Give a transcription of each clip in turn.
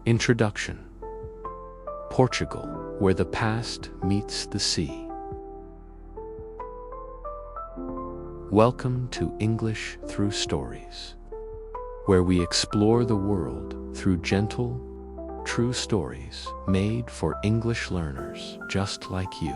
Introduction. Portugal, where the past meets the sea. Welcome to English Through Stories, where we explore the world through gentle, true stories made for English learners just like you.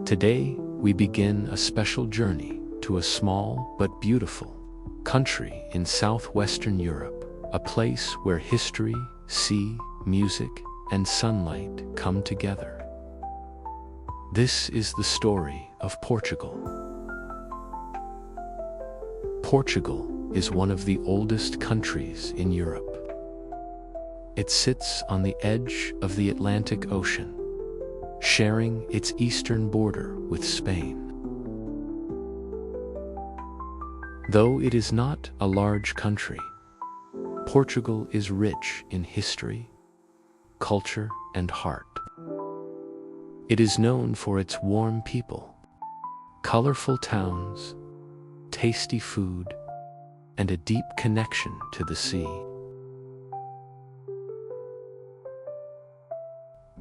Today, we begin a special journey to a small but beautiful country in southwestern Europe, a place where history, sea, music, and sunlight come together. This is the story of Portugal. Portugal is one of the oldest countries in Europe. It sits on the edge of the Atlantic Ocean, sharing its eastern border with Spain. Though it is not a large country, Portugal is rich in history, culture, and heart. It is known for its warm people, colorful towns, tasty food, and a deep connection to the sea.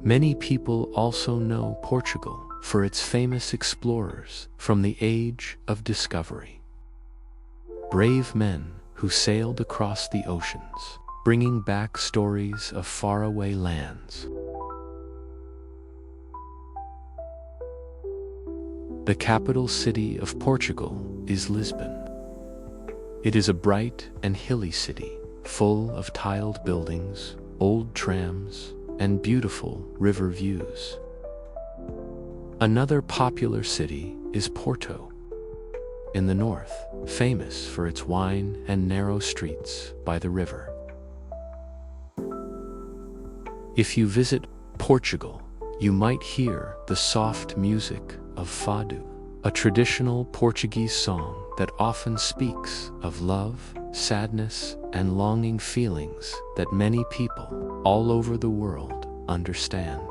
Many people also know Portugal for its famous explorers from the Age of Discovery. Brave men who sailed across the oceans, bringing back stories of faraway lands. The capital city of Portugal is Lisbon. It is a bright and hilly city, full of tiled buildings, old trams, and beautiful river views. Another popular city is Porto, in the north, famous for its wine and narrow streets by the river. If you visit Portugal, you might hear the soft music of fado, a traditional Portuguese song that often speaks of love, sadness, and longing feelings that many people all over the world understand.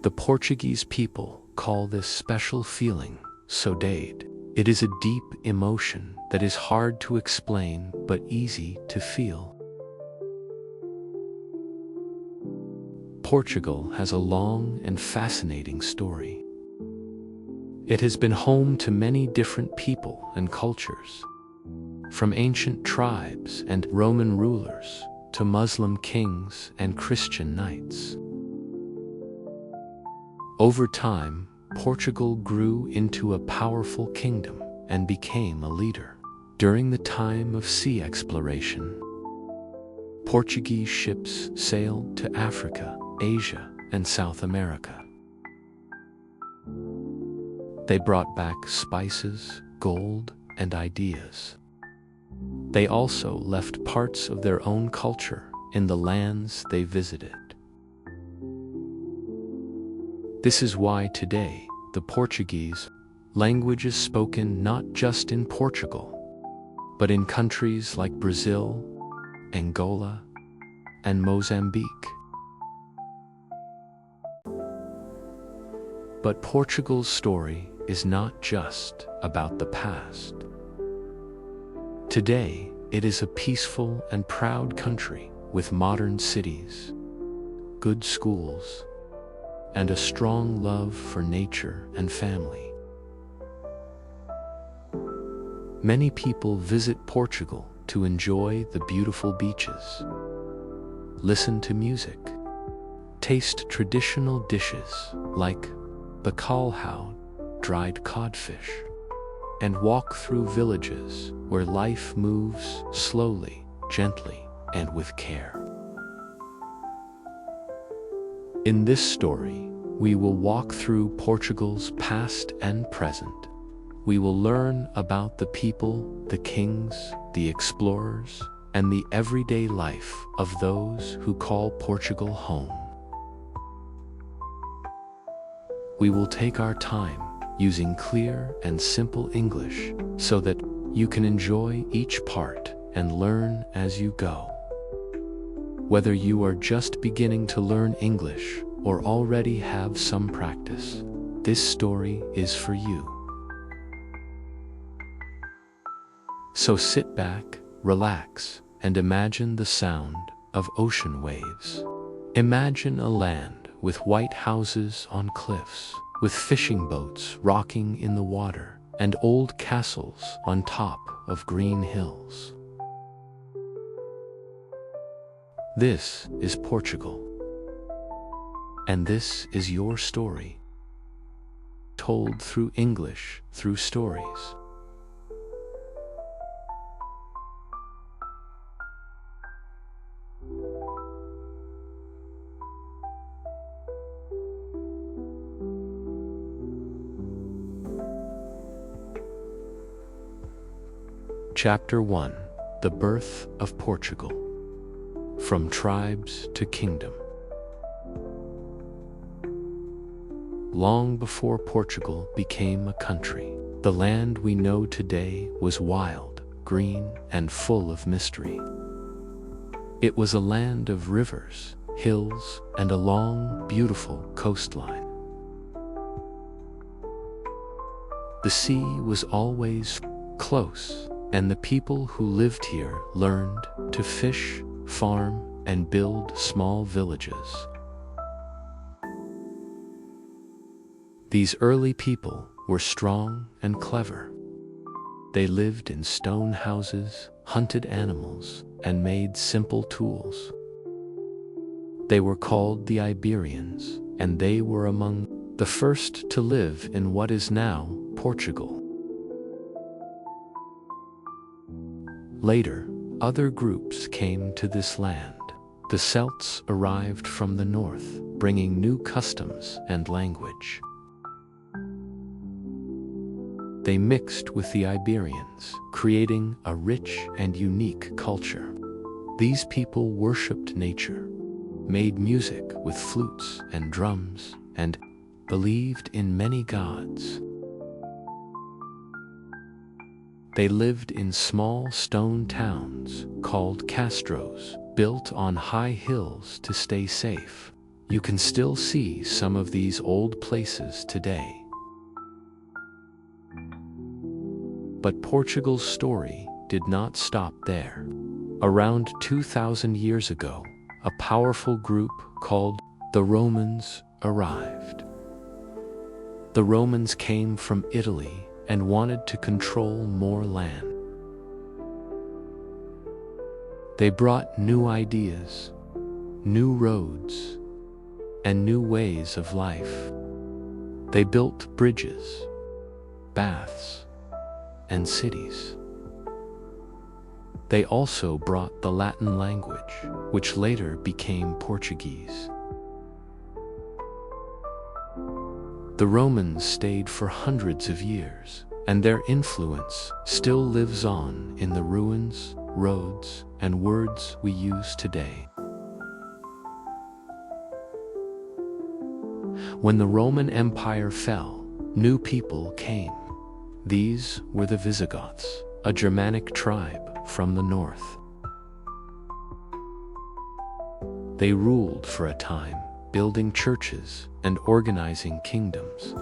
The Portuguese people call this special feeling saudade. It is a deep emotion that is hard to explain but easy to feel. Portugal has a long and fascinating story. It has been home to many different people and cultures, from ancient tribes and Roman rulers to Muslim kings and Christian knights. Over time, Portugal grew into a powerful kingdom and became a leader. During the time of sea exploration, Portuguese ships sailed to Africa, Asia, and South America. They brought back spices, gold, and ideas. They also left parts of their own culture in the lands they visited. This is why today the Portuguese language is spoken not just in Portugal, but in countries like Brazil, Angola, and Mozambique. But Portugal's story is not just about the past. Today, it is a peaceful and proud country with modern cities, good schools, and a strong love for nature and family. Many people visit Portugal to enjoy the beautiful beaches, listen to music, taste traditional dishes like bacalhau, dried codfish, and walk through villages where life moves slowly, gently, and with care. In this story, we will walk through Portugal's past and present. We will learn about the people, the kings, the explorers, and the everyday life of those who call Portugal home. We will take our time using clear and simple English so that you can enjoy each part and learn as you go. Whether you are just beginning to learn English or already have some practice, this story is for you. So sit back, relax, and imagine the sound of ocean waves. Imagine a land with white houses on cliffs, with fishing boats rocking in the water, and old castles on top of green hills. This is Portugal. And this is your story, told through English, through stories. Chapter 1: The Birth of Portugal. From Tribes to Kingdom. Long before Portugal became a country, the land we know today was wild, green, and full of mystery. It was a land of rivers, hills, and a long, beautiful coastline. The sea was always close, and the people who lived here learned to fish, farm, and build small villages. These early people were strong and clever. They lived in stone houses, hunted animals, and made simple tools. They were called the Iberians, and they were among the first to live in what is now Portugal. Later, other groups came to this land. The Celts arrived from the north, bringing new customs and language. They mixed with the Iberians, creating a rich and unique culture. These people worshipped nature, made music with flutes and drums, and believed in many gods. They lived in small stone towns called castros, built on high hills to stay safe. You can still see some of these old places today. But Portugal's story did not stop there. Around 2,000 years ago, a powerful group called the Romans arrived. The Romans came from Italy and wanted to control more land. They brought new ideas, new roads, and new ways of life. They built bridges, baths, and cities. They also brought the Latin language, which later became Portuguese. The Romans stayed for hundreds of years, and their influence still lives on in the ruins, roads, and words we use today. When the Roman Empire fell, new people came. These were the Visigoths, a Germanic tribe from the north. They ruled for a time, building churches and organizing kingdoms.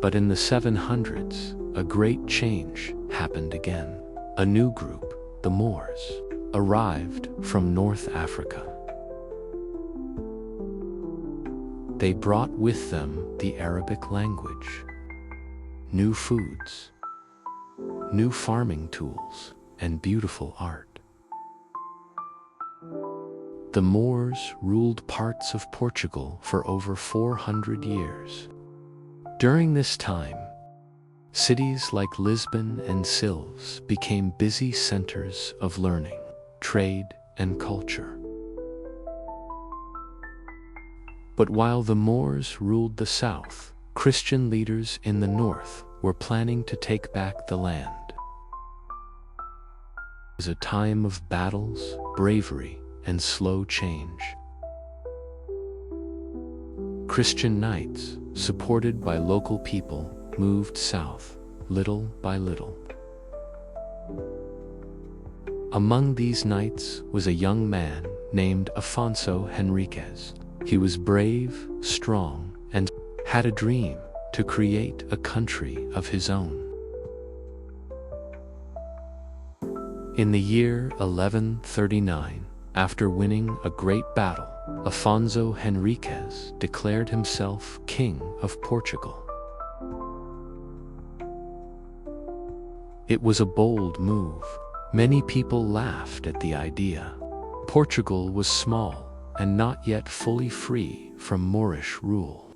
But in the 700s, a great change happened again. A new group, the Moors, arrived from North Africa. They brought with them the Arabic language, new foods, new farming tools, and beautiful art. The Moors ruled parts of Portugal for over 400 years. During this time, cities like Lisbon and Silves became busy centers of learning, trade, and culture. But while the Moors ruled the south, Christian leaders in the north were planning to take back the land. It was a time of battles, bravery, and slow change. Christian knights, supported by local people, moved south, little by little. Among these knights was a young man named Afonso Henriquez. He was brave, strong, and had a dream to create a country of his own. In the year 1139, after winning a great battle, Afonso Henriquez declared himself King of Portugal. It was a bold move. Many people laughed at the idea. Portugal was small and not yet fully free from Moorish rule.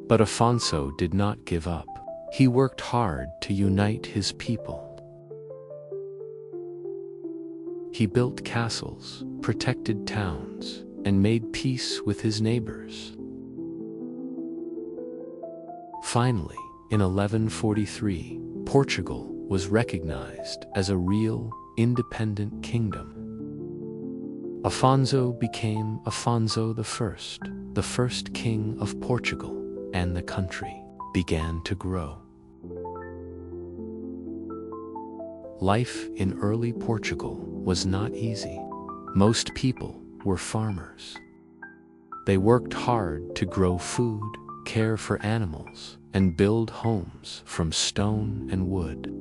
But Afonso did not give up. He worked hard to unite his people. He built castles, protected towns, and made peace with his neighbors. Finally, in 1143, Portugal was recognized as a real, independent kingdom. Afonso became Afonso I, the first king of Portugal, and the country began to grow. Life in early Portugal was not easy. Most people were farmers. They worked hard to grow food, care for animals, and build homes from stone and wood.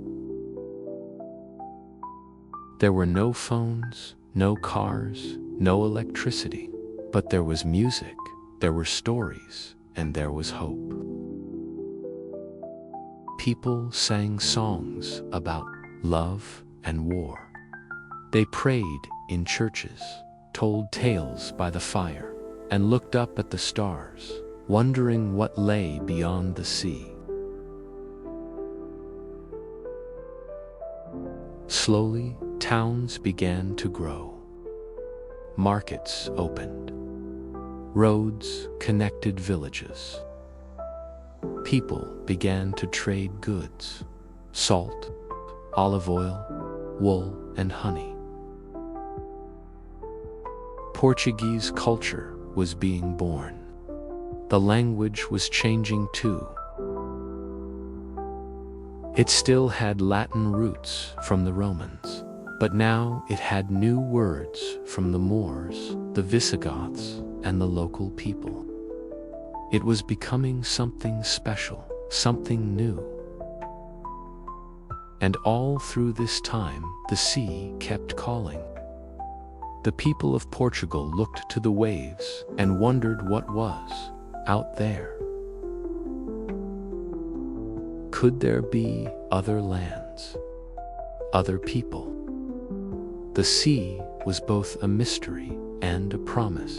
There were no phones, no cars, no electricity, but there was music, there were stories, and there was hope. People sang songs about love and war. They prayed in churches, told tales by the fire, and looked up at the stars, wondering what lay beyond the sea. Slowly, towns began to grow. Markets opened. Roads connected villages. People began to trade goods: salt, olive oil, wool, and honey. Portuguese culture was being born. The language was changing too. It still had Latin roots from the Romans, but now it had new words from the Moors, the Visigoths, and the local people. It was becoming something special, something new. And all through this time, the sea kept calling. The people of Portugal looked to the waves and wondered what was out there. Could there be other lands, other people? The sea was both a mystery and a promise.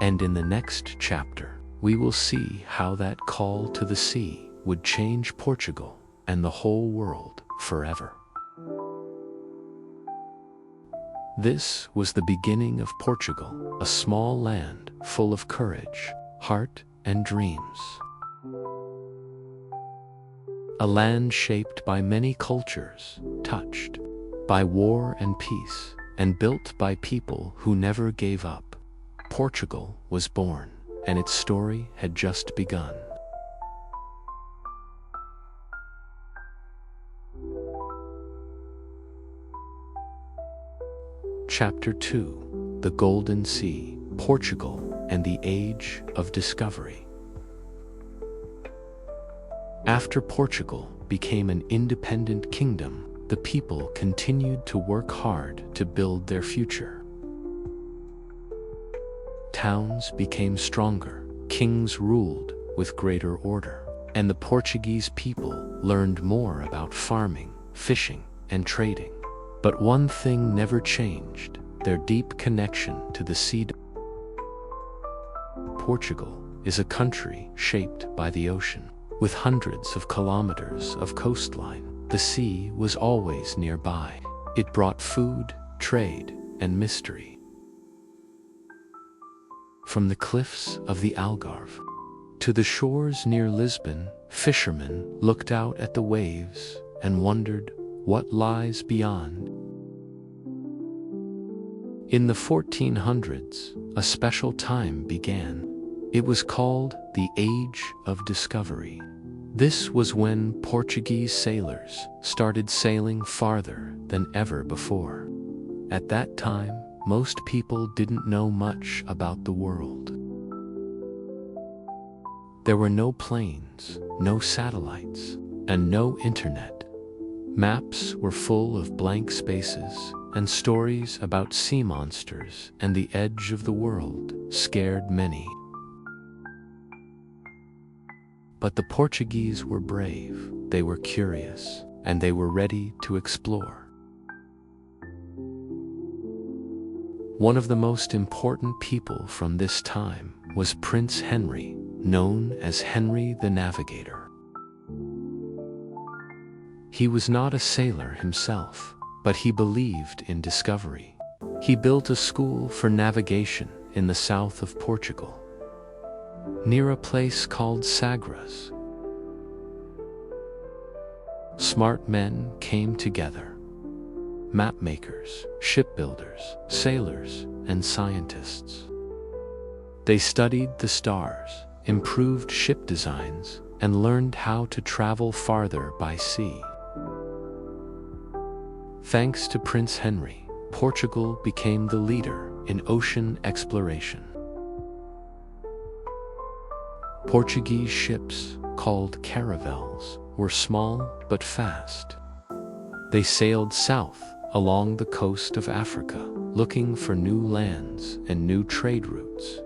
And in the next chapter, we will see how that call to the sea would change Portugal and the whole world forever. This was the beginning of Portugal, a small land full of courage, heart, and dreams. A land shaped by many cultures, touched by war and peace, and built by people who never gave up. Portugal was born, and its story had just begun. Chapter 2: The Golden Sea, Portugal and the Age of Discovery. After Portugal became an independent kingdom, the people continued to work hard to build their future. Towns became stronger, kings ruled with greater order, and the Portuguese people learned more about farming, fishing, and trading. But one thing never changed: their deep connection to the sea. Portugal is a country shaped by the ocean. With hundreds of kilometers of coastline, the sea was always nearby. It brought food, trade, and mystery. From the cliffs of the Algarve to the shores near Lisbon, fishermen looked out at the waves and wondered what lies beyond. In the 1400s, a special time began. It was called the Age of Discovery. This was when Portuguese sailors started sailing farther than ever before. At that time, most people didn't know much about the world. There were no planes, no satellites, and no internet. Maps were full of blank spaces, and stories about sea monsters and the edge of the world scared many. But the Portuguese were brave, they were curious, and they were ready to explore. One of the most important people from this time was Prince Henry, known as Henry the Navigator. He was not a sailor himself, but he believed in discovery. He built a school for navigation in the south of Portugal, near a place called Sagres. Smart men came together: mapmakers, shipbuilders, sailors, and scientists. They studied the stars, improved ship designs, and learned how to travel farther by sea. Thanks to Prince Henry, Portugal became the leader in ocean exploration. Portuguese ships, called caravels, were small but fast. They sailed south along the coast of Africa, looking for new lands and new trade routes.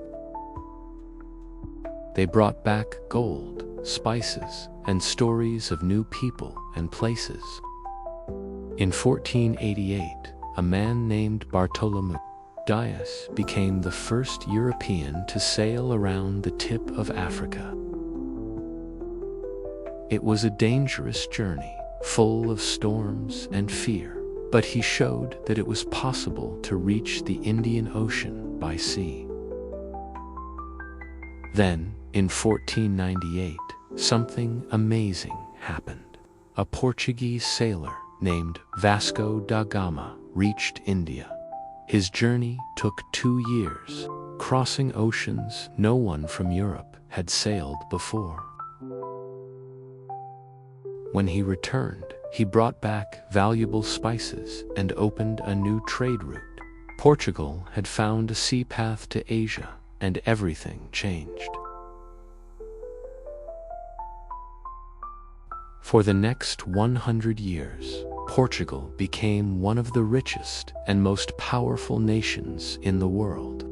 They brought back gold, spices, and stories of new people and places. In 1488, a man named Bartolomeu Dias became the first European to sail around the tip of Africa. It was a dangerous journey, full of storms and fear, but he showed that it was possible to reach the Indian Ocean by sea. Then, in 1498, something amazing happened. A Portuguese sailor named Vasco da Gama reached India. His journey took 2 years, crossing oceans no one from Europe had sailed before. When he returned, he brought back valuable spices and opened a new trade route. Portugal had found a sea path to Asia, and everything changed. For the next 100 years, Portugal became one of the richest and most powerful nations in the world.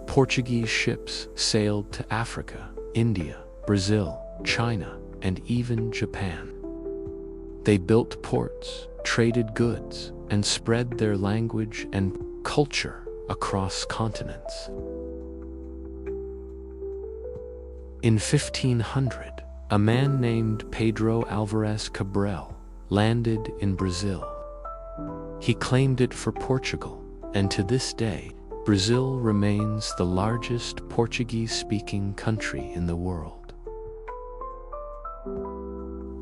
Portuguese ships sailed to Africa, India, Brazil, China, and even Japan. They built ports, traded goods, and spread their language and culture across continents. In 1500, a man named Pedro Alvarez Cabral landed in Brazil. He claimed it for Portugal, and to this day, Brazil remains the largest Portuguese-speaking country in the world.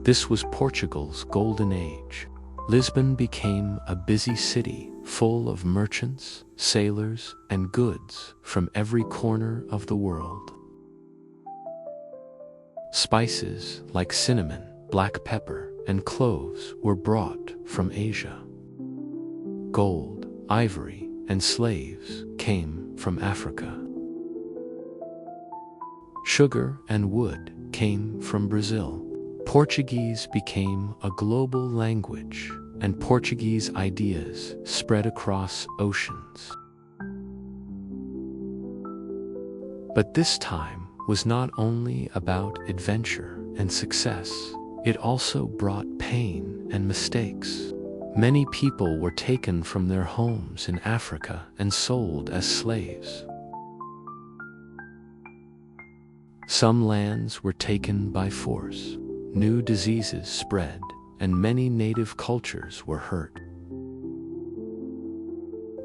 This was Portugal's golden age. Lisbon became a busy city full of merchants, sailors, and goods from every corner of the world. Spices like cinnamon, black pepper, and cloves were brought from Asia. Gold, ivory, and slaves came from Africa. Sugar and wood came from Brazil. Portuguese became a global language, and Portuguese ideas spread across oceans. But this time was not only about adventure and success, it also brought pain and mistakes. Many people were taken from their homes in Africa and sold as slaves. Some lands were taken by force, new diseases spread, and many native cultures were hurt.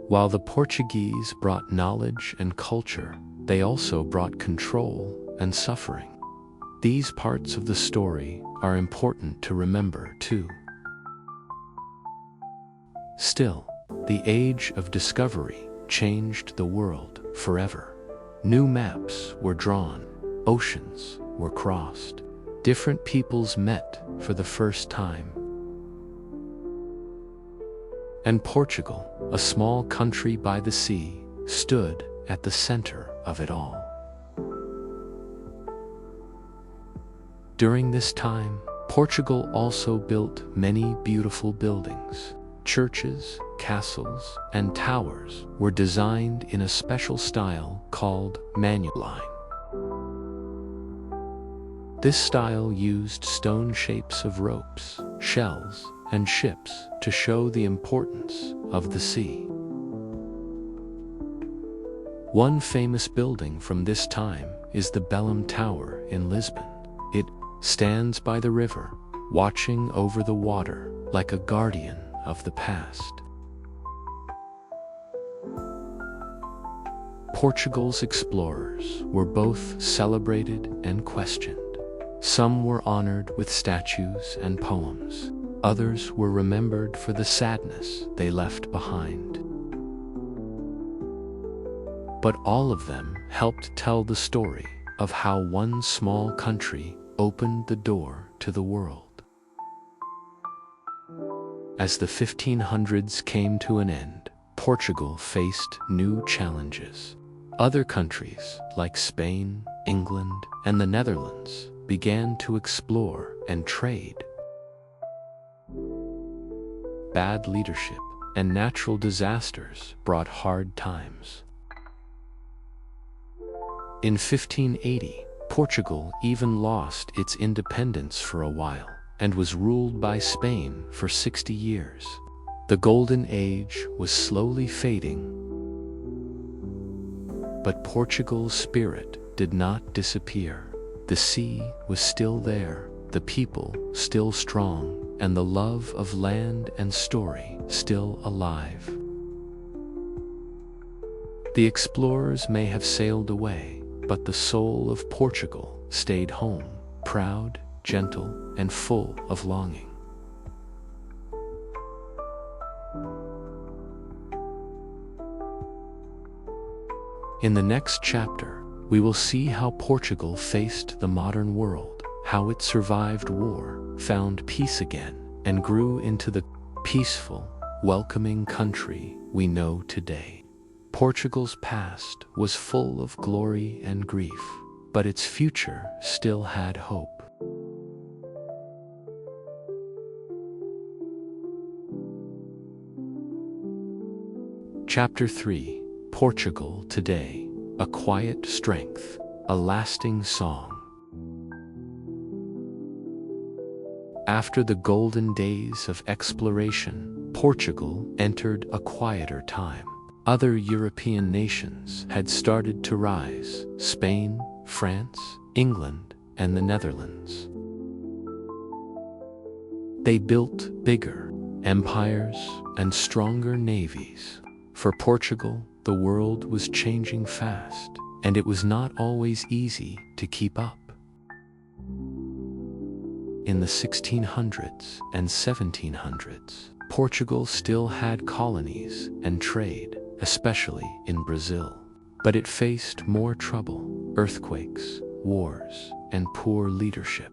While the Portuguese brought knowledge and culture, they also brought control and suffering. These parts of the story are important to remember too. Still, the age of discovery changed the world forever. New maps were drawn, oceans were crossed. Different peoples met for the first time. And Portugal, a small country by the sea, stood at the center of it all. During this time, Portugal also built many beautiful buildings. Churches, castles, and towers were designed in a special style called manuline. This style used stone shapes of ropes, shells, and ships to show the importance of the sea. One famous building from this time is the Belém Tower in Lisbon. It stands by the river, watching over the water like a guardian of the past. Portugal's explorers were both celebrated and questioned. Some were honored with statues and poems. Others were remembered for the sadness they left behind. But all of them helped tell the story of how one small country opened the door to the world. As the 1500s came to an end, Portugal faced new challenges. Other countries like Spain, England, and the Netherlands began to explore and trade. Bad leadership and natural disasters brought hard times. In 1580, Portugal even lost its independence for a while and was ruled by Spain for 60 years. The Golden Age was slowly fading, but Portugal's spirit did not disappear. The sea was still there, the people still strong, and the love of land and story still alive. The explorers may have sailed away, but the soul of Portugal stayed home, proud, gentle, and full of longing. In the next chapter, we will see how Portugal faced the modern world, how it survived war, found peace again, and grew into the peaceful, welcoming country we know today. Portugal's past was full of glory and grief, but its future still had hope. Chapter 3: Portugal Today. A quiet strength, a lasting song. After the golden days of exploration, Portugal entered a quieter time. Other European nations had started to rise: Spain, France, England, and the Netherlands. They built bigger empires and stronger navies. For Portugal, the world was changing fast, and it was not always easy to keep up. In the 1600s and 1700s, Portugal still had colonies and trade, especially in Brazil. But it faced more trouble: earthquakes, wars, and poor leadership.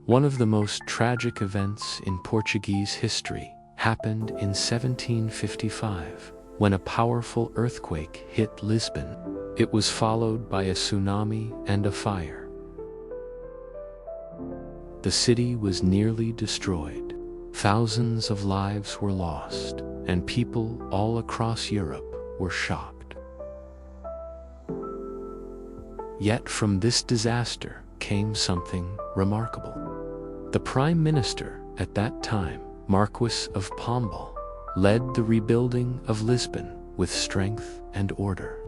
One of the most tragic events in Portuguese history happened in 1755, when a powerful earthquake hit Lisbon. It was followed by a tsunami and a fire. The city was nearly destroyed. Thousands of lives were lost, and people all across Europe were shocked. Yet from this disaster came something remarkable. The Prime Minister at that time, Marquis of Pombal, led the rebuilding of Lisbon with strength and order.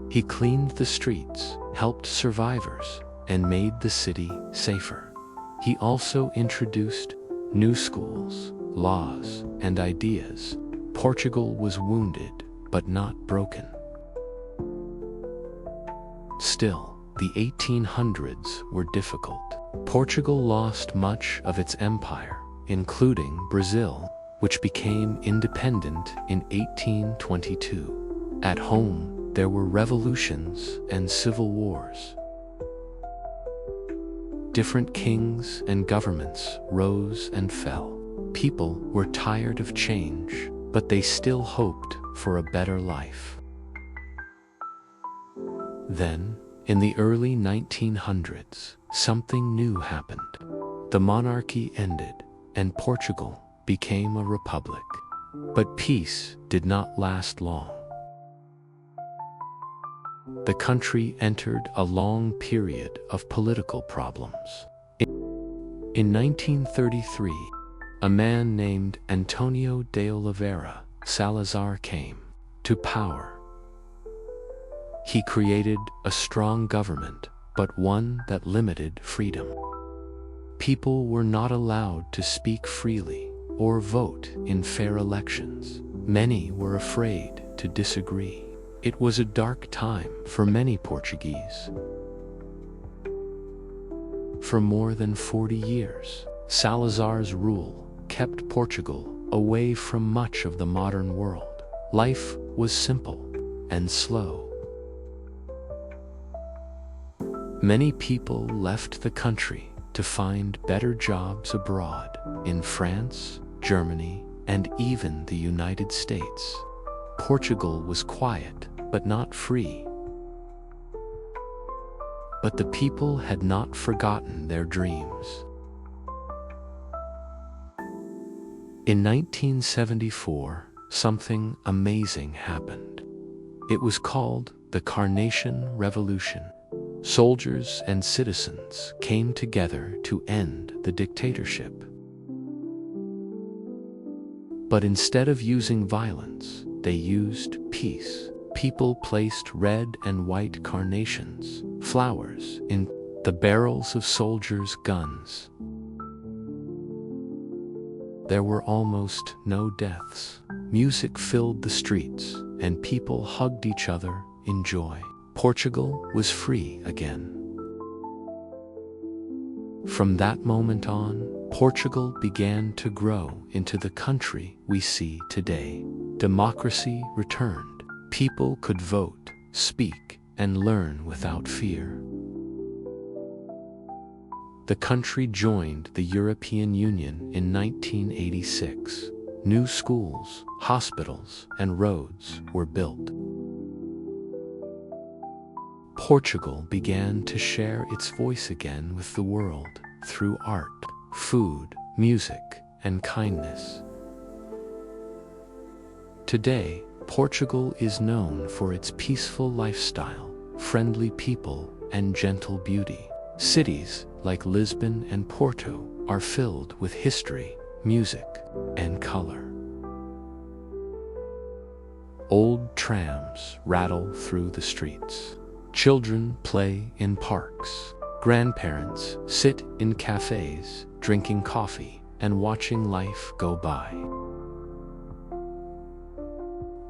He cleaned the streets, helped survivors, and made the city safer. He also introduced new schools, laws, and ideas. Portugal was wounded, but not broken. Still, the 1800s were difficult. Portugal lost much of its empire, including Brazil, which became independent in 1822. At home, there were revolutions and civil wars. Different kings and governments rose and fell. People were tired of change, but they still hoped for a better life. Then, in the early 1900s, something new happened. The monarchy ended, and Portugal became a republic. But peace did not last long. The country entered a long period of political problems. In 1933, a man named Antonio de Oliveira Salazar came to power. He created a strong government, but one that limited freedom. People were not allowed to speak freely or vote in fair elections. Many were afraid to disagree. It was a dark time for many Portuguese. For more than 40 years, Salazar's rule kept Portugal away from much of the modern world. Life was simple and slow. Many people left the country to find better jobs abroad, in France, Germany, and even the United States. Portugal was quiet, but not free. But the people had not forgotten their dreams. In 1974, something amazing happened. It was called the Carnation Revolution. Soldiers and citizens came together to end the dictatorship. But instead of using violence, they used peace. People placed red and white carnations, flowers, in the barrels of soldiers' guns. There were almost no deaths. Music filled the streets, and people hugged each other in joy. Portugal was free again. From that moment on, Portugal began to grow into the country we see today. Democracy returned. People could vote, speak, and learn without fear. The country joined the European Union in 1986. New schools, hospitals, and roads were built. Portugal began to share its voice again with the world through art, food, music, and kindness. Today, Portugal is known for its peaceful lifestyle, friendly people, and gentle beauty. Cities like Lisbon and Porto are filled with history, music, and color. Old trams rattle through the streets. Children play in parks. Grandparents sit in cafes, drinking coffee and watching life go by.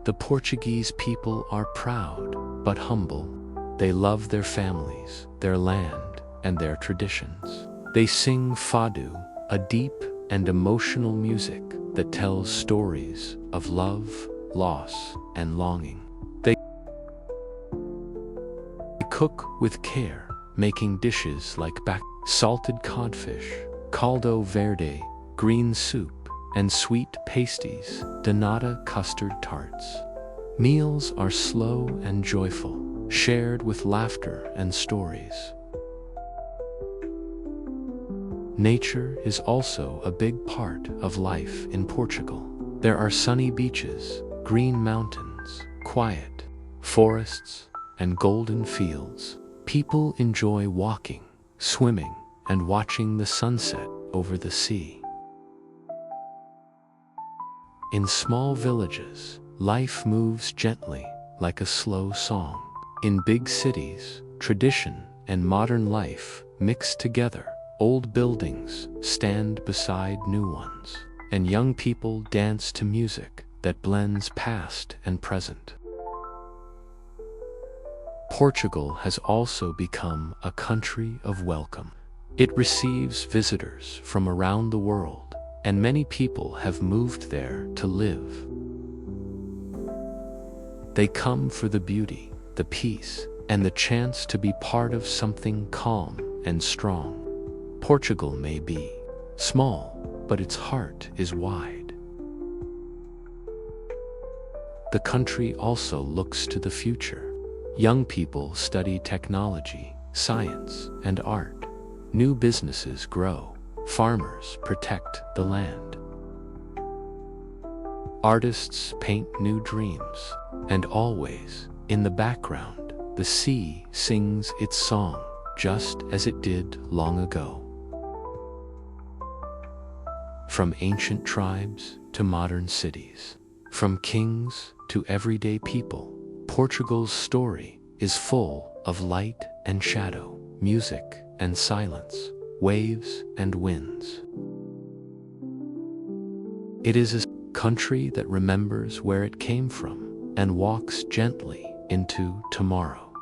The Portuguese people are proud but humble. They love their families, their land, and their traditions. They sing fado, a deep and emotional music that tells stories of love, loss, and longing. They cook with care, making dishes like salted codfish, caldo verde, green soup, and sweet pasties, donata custard tarts. Meals are slow and joyful, shared with laughter and stories. Nature is also a big part of life in Portugal. There are sunny beaches, green mountains, quiet forests, and golden fields. People enjoy walking, swimming, and watching the sunset over the sea. In small villages, life moves gently, like a slow song. In big cities, tradition and modern life mix together. Old buildings stand beside new ones, and young people dance to music that blends past and present. Portugal has also become a country of welcome. It receives visitors from around the world, and many people have moved there to live. They come for the beauty, the peace, and the chance to be part of something calm and strong. Portugal may be small, but its heart is wide. The country also looks to the future. Young people study technology, science, and art. New businesses grow. Farmers protect the land. Artists paint new dreams, and always, in the background, the sea sings its song, just as it did long ago. From ancient tribes to modern cities, from kings to everyday people, Portugal's story is full of light and shadow, music and silence, waves and winds. It is a country that remembers where it came from and walks gently into tomorrow.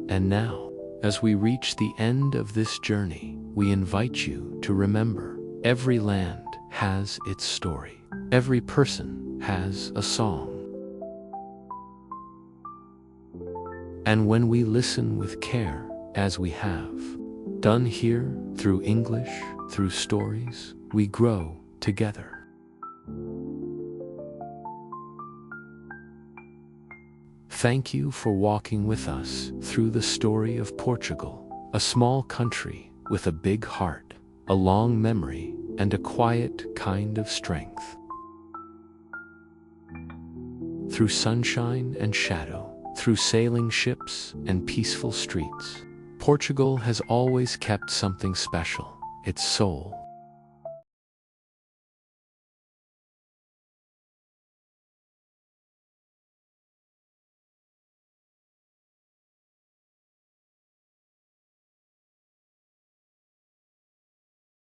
And now, as we reach the end of this journey, we invite you to remember, every land has its story. Every person has a song. And when we listen with care, as we have done here, through English, through stories, we grow together. Thank you for walking with us through the story of Portugal, a small country with a big heart, a long memory, and a quiet kind of strength. Through sunshine and shadow, through sailing ships and peaceful streets, Portugal has always kept something special, its soul.